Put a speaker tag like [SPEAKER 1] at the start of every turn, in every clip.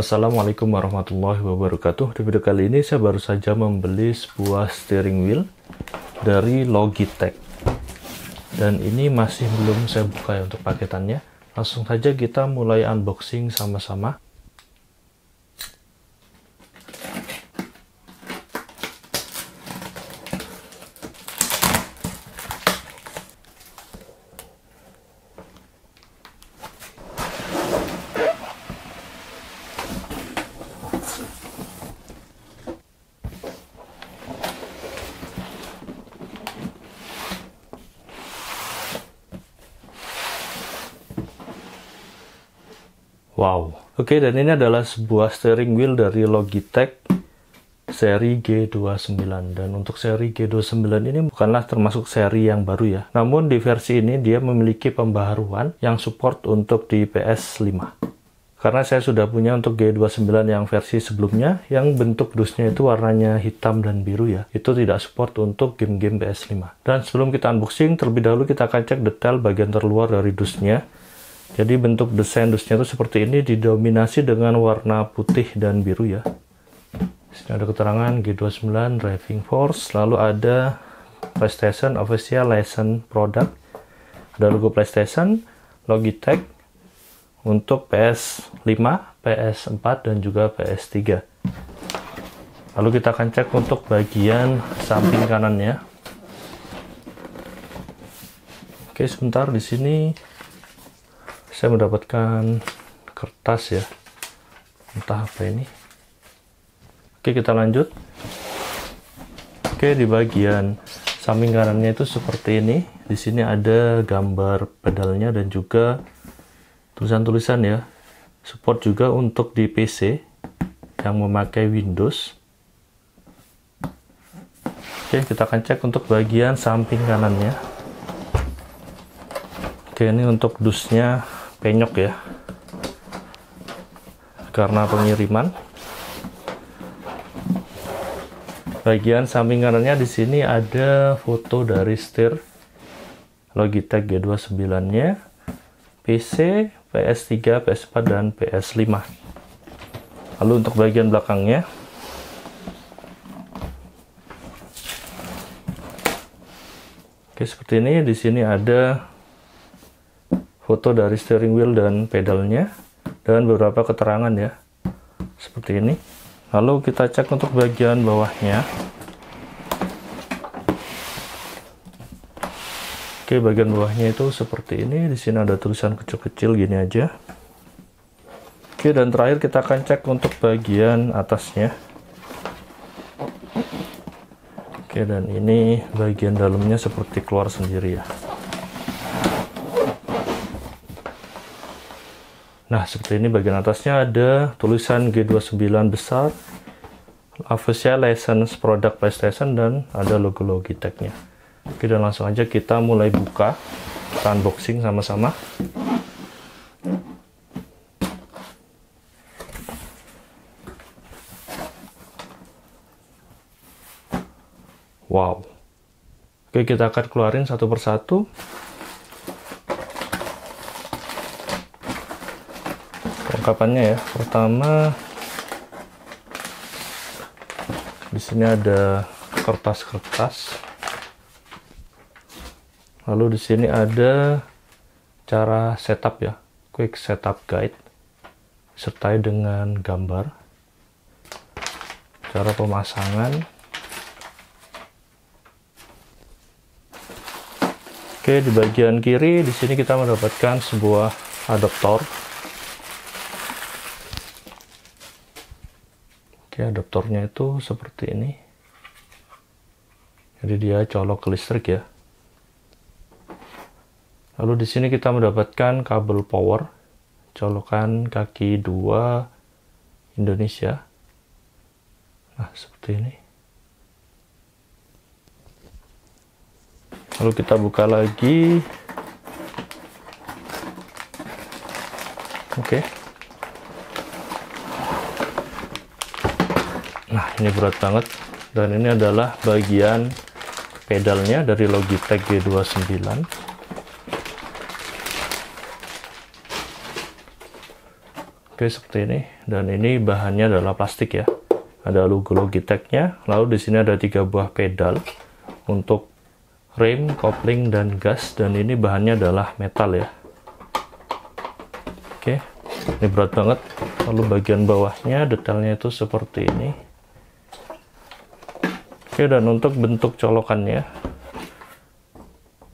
[SPEAKER 1] Assalamualaikum warahmatullahi wabarakatuh. Di video kali ini saya baru saja membeli sebuah steering wheel dari Logitech. Dan ini masih belum saya buka ya untuk paketannya. Langsung saja kita mulai unboxing sama-sama. Wow, oke, dan ini adalah sebuah steering wheel dari Logitech seri G29. Dan untuk seri G29 ini bukanlah termasuk seri yang baru ya. Namun di versi ini dia memiliki pembaharuan yang support untuk di PS5. Karena saya sudah punya untuk G29 yang versi sebelumnya, yang bentuk dusnya itu warnanya hitam dan biru ya. Itu tidak support untuk game-game PS5. Dan sebelum kita unboxing, terlebih dahulu kita akan cek detail bagian terluar dari dusnya. Jadi bentuk desain dusnya itu seperti ini, didominasi dengan warna putih dan biru ya. Sini ada keterangan G29 Driving Force, lalu ada PlayStation Official License Product, ada logo PlayStation, Logitech untuk PS5, PS4 dan juga PS3. Lalu kita akan cek untuk bagian samping kanannya. Oke, sebentar, di sini saya mendapatkan kertas ya, entah apa ini. Oke, kita lanjut. Oke, di bagian samping kanannya itu seperti ini. Di sini ada gambar pedalnya dan juga tulisan-tulisan ya. Support juga untuk di PC yang memakai Windows. Oke, kita akan cek untuk bagian samping kanannya. Oke, ini untuk dusnya penyok ya, karena pengiriman. Bagian samping kanannya di sini ada foto dari setir Logitech G29-nya, PC, PS3, PS4 dan PS5. Lalu untuk bagian belakangnya, oke, seperti ini. Di sini ada foto dari steering wheel dan pedalnya dan beberapa keterangan ya, seperti ini. Lalu kita cek untuk bagian bawahnya. Oke, bagian bawahnya itu seperti ini. Di sini ada tulisan kecil-kecil gini aja. Oke, dan terakhir kita akan cek untuk bagian atasnya. Oke, dan ini bagian dalamnya seperti keluar sendiri ya. Nah, seperti ini bagian atasnya ada tulisan G29 besar, Official License Product PlayStation, dan ada logo Logitech-nya. Oke, dan langsung aja kita mulai buka, kita unboxing sama-sama. Wow. Oke, kita akan keluarin satu persatu. Perlengkapannya ya. Pertama, di sini ada kertas-kertas. Lalu di sini ada cara setup ya, quick setup guide, sertai dengan gambar, cara pemasangan. Oke, di bagian kiri di sini kita mendapatkan sebuah adaptor. Oke, adaptornya itu seperti ini. Jadi dia colok ke listrik ya. Lalu di sini kita mendapatkan kabel power, colokan kaki 2 Indonesia. Nah, seperti ini. Lalu kita buka lagi. Oke. Nah, ini berat banget. Dan ini adalah bagian pedalnya dari Logitech G29. Oke, seperti ini. dan ini bahannya adalah plastik ya. Ada logo Logitech-nya. Lalu di sini ada 3 buah pedal untuk rem, kopling, dan gas, dan ini bahannya adalah metal ya. Oke, ini berat banget. Lalu bagian bawahnya detailnya itu seperti ini. Oke, dan untuk bentuk colokannya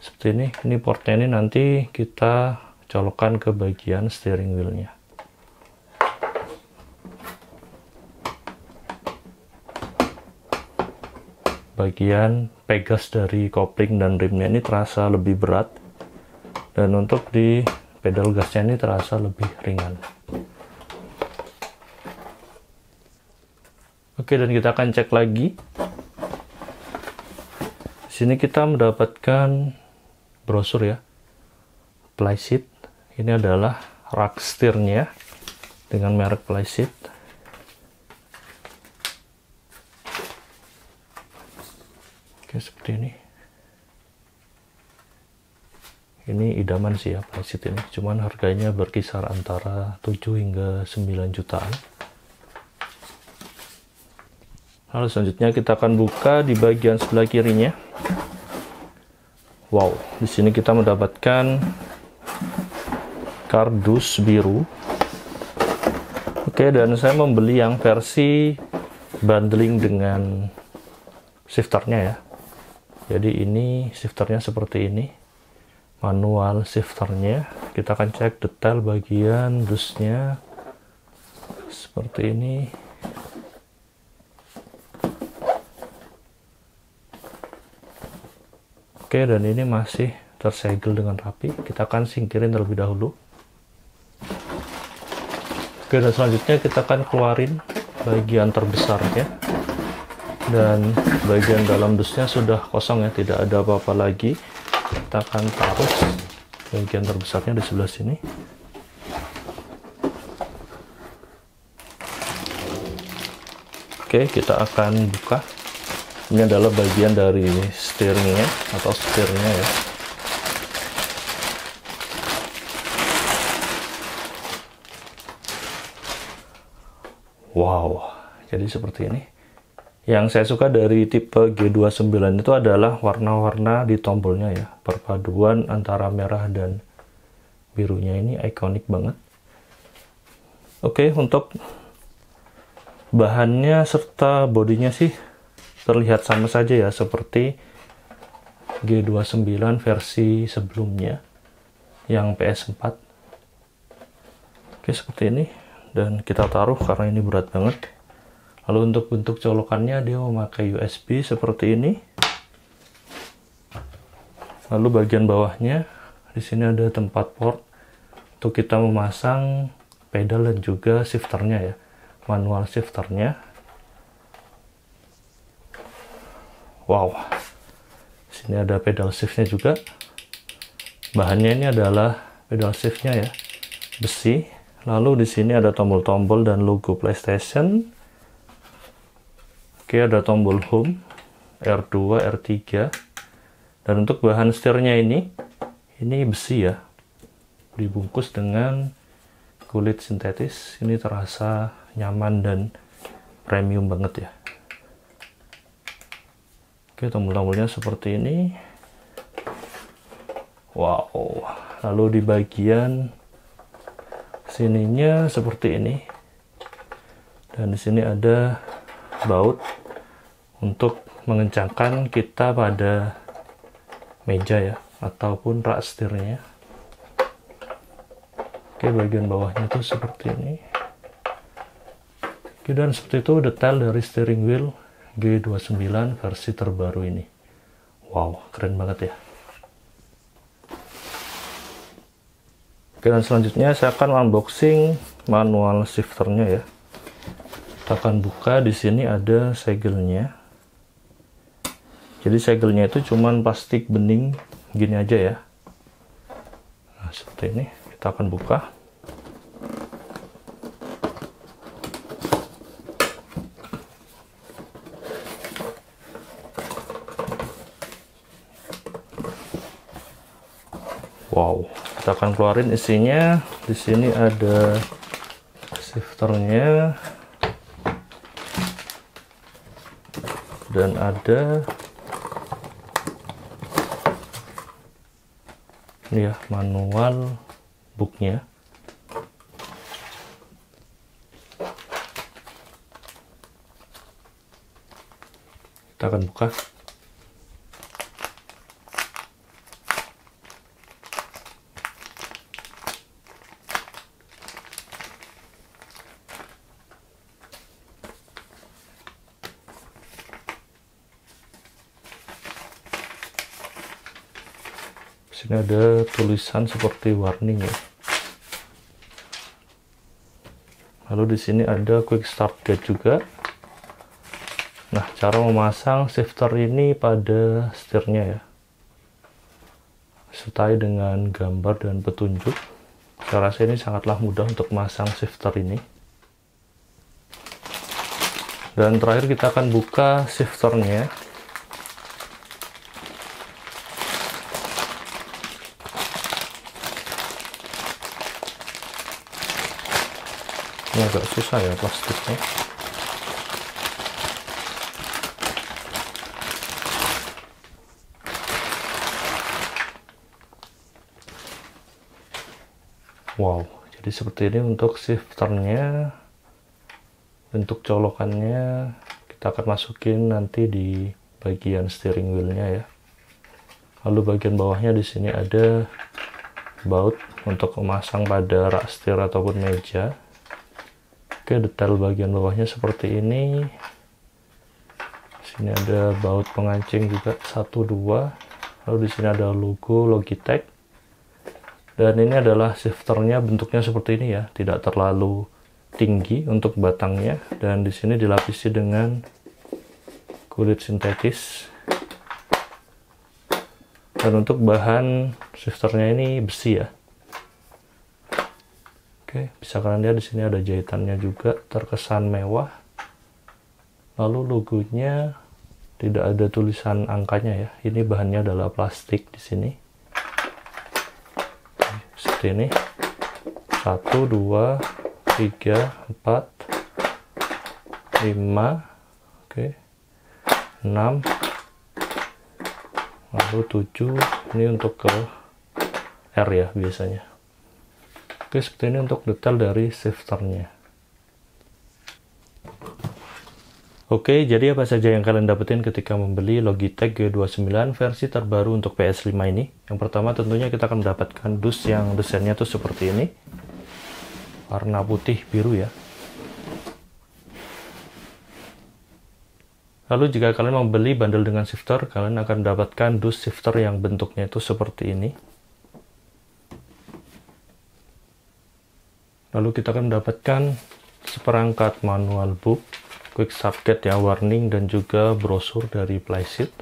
[SPEAKER 1] seperti ini portnya ini nanti kita colokkan ke bagian steering wheelnya. Bagian pegas dari kopling dan remnya ini terasa lebih berat, dan untuk di pedal gasnya ini terasa lebih ringan. Oke, dan kita akan cek lagi. Di sini kita mendapatkan brosur ya, Plyseat. Ini adalah rak setirnya dengan merek Plyseat. Oke, seperti ini. Ini idaman sih ya Plyseat ini, cuman harganya berkisar antara 7 hingga 9 jutaan. Lalu selanjutnya kita akan buka di bagian sebelah kirinya. Wow, di sini kita mendapatkan kardus biru. Oke, dan saya membeli yang versi bundling dengan shifternya ya. Jadi ini shifternya seperti ini, manual shifternya. Kita akan cek detail bagian dusnya seperti ini. Oke, dan ini masih tersegel dengan rapi. Kita akan singkirin terlebih dahulu. Oke, dan selanjutnya kita akan keluarin bagian terbesarnya. Dan bagian dalam dusnya sudah kosong ya, tidak ada apa-apa lagi. Kita akan taruh bagian terbesarnya di sebelah sini. Oke, kita akan buka. Ini adalah bagian dari steeringnya atau setirnya ya. Wow, jadi seperti ini. Yang saya suka dari tipe G29 itu adalah warna-warna di tombolnya ya. Perpaduan antara merah dan birunya ini ikonik banget. Oke, untuk bahannya serta bodinya sih terlihat sama saja ya, seperti G29 versi sebelumnya yang PS4. Oke, seperti ini, dan kita taruh karena ini berat banget. Lalu untuk bentuk colokannya dia memakai USB seperti ini. Lalu bagian bawahnya di sini ada tempat port untuk kita memasang pedal dan juga shifternya ya, manual shifternya. Wow, sini ada pedal shiftnya juga. Bahannya ini adalah pedal shiftnya ya, besi. Lalu di sini ada tombol-tombol dan logo PlayStation. Oke, ada tombol home, R2, R3. Dan untuk bahan setirnya ini besi ya, dibungkus dengan kulit sintetis. Ini terasa nyaman dan premium banget ya. Oke, tombol-tombolnya seperti ini. Wow, lalu di bagian sininya seperti ini. Dan di sini ada baut untuk mengencangkan kita pada meja ya, ataupun rak setirnya. Oke, bagian bawahnya tuh seperti ini. Oke, dan seperti itu detail dari steering wheel G29 versi terbaru ini. Wow, keren banget ya. Oke, dan selanjutnya saya akan unboxing manual shifternya ya. Kita akan buka. Di sini ada segelnya. Jadi segelnya itu cuman plastik bening gini aja ya. Nah, seperti ini. Kita akan buka. Wow, kita akan keluarin isinya. Di sini ada shifternya, dan ada ini ya, manual booknya. Kita akan buka. Sini ada tulisan seperti warning ya. Lalu di sini ada quick start guide juga. Nah, cara memasang shifter ini pada setirnya ya, sertai dengan gambar dan petunjuk. Saya rasa ini sangatlah mudah untuk memasang shifter ini. Dan terakhir kita akan buka shifternya. Ini agak susah ya plastiknya. Wow, jadi seperti ini untuk shifternya. Bentuk colokannya kita akan masukin nanti di bagian steering wheelnya ya. Lalu bagian bawahnya di sini ada baut untuk memasang pada rak setir ataupun meja. Oke, detail bagian bawahnya seperti ini. Sini ada baut pengancing juga 1, 2. Lalu di sini ada logo Logitech. Dan ini adalah shifternya, bentuknya seperti ini ya, tidak terlalu tinggi untuk batangnya, dan di sini dilapisi dengan kulit sintetis. Dan untuk bahan shifternya ini besi ya. Oke, bisa kalian lihat di sini ada jahitannya juga, terkesan mewah. Lalu logonya tidak ada tulisan angkanya ya. Ini bahannya adalah plastik di sini. Seperti ini. 1, 2, 3, 4, 5, oke, 6, lalu 7. Ini untuk ke R ya biasanya. Oke, seperti ini untuk detail dari shifternya. Oke, jadi apa saja yang kalian dapetin ketika membeli Logitech G29 versi terbaru untuk PS5 ini? Yang pertama tentunya kita akan mendapatkan dus yang desainnya tuh seperti ini. Warna putih biru ya. Lalu jika kalian membeli bundle dengan shifter, kalian akan mendapatkan dus shifter yang bentuknya itu seperti ini. Lalu kita akan mendapatkan seperangkat manual book, quick start guide ya, warning, dan juga brosur dari Playseat.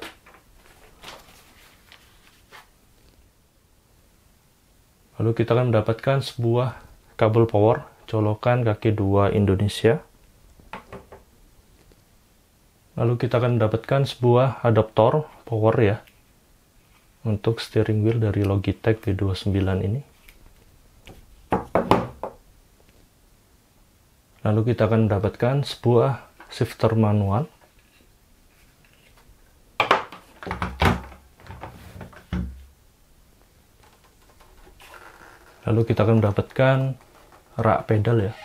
[SPEAKER 1] Lalu kita akan mendapatkan sebuah kabel power colokan kaki 2 Indonesia. Lalu kita akan mendapatkan sebuah adaptor power ya untuk steering wheel dari Logitech G29 ini. Lalu kita akan mendapatkan sebuah shifter manual. Lalu kita akan mendapatkan rak pedal ya.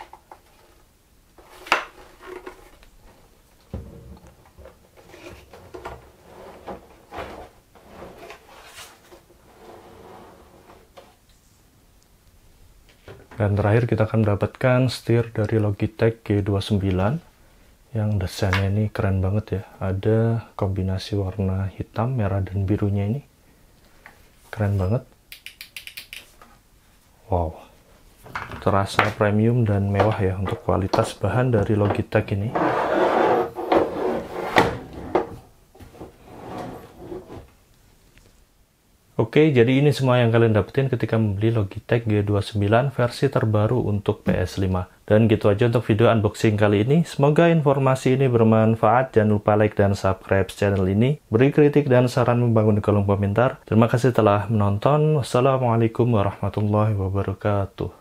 [SPEAKER 1] Dan terakhir kita akan mendapatkan setir dari Logitech G29 yang desainnya ini keren banget ya. Ada kombinasi warna hitam, merah, dan birunya ini. Keren banget. Wow. Terasa premium dan mewah ya untuk kualitas bahan dari Logitech ini. Oke, jadi ini semua yang kalian dapetin ketika membeli Logitech G29 versi terbaru untuk PS5. Dan gitu aja untuk video unboxing kali ini. Semoga informasi ini bermanfaat. Jangan lupa like dan subscribe channel ini. Beri kritik dan saran membangun di kolom komentar. Terima kasih telah menonton. Wassalamualaikum warahmatullahi wabarakatuh.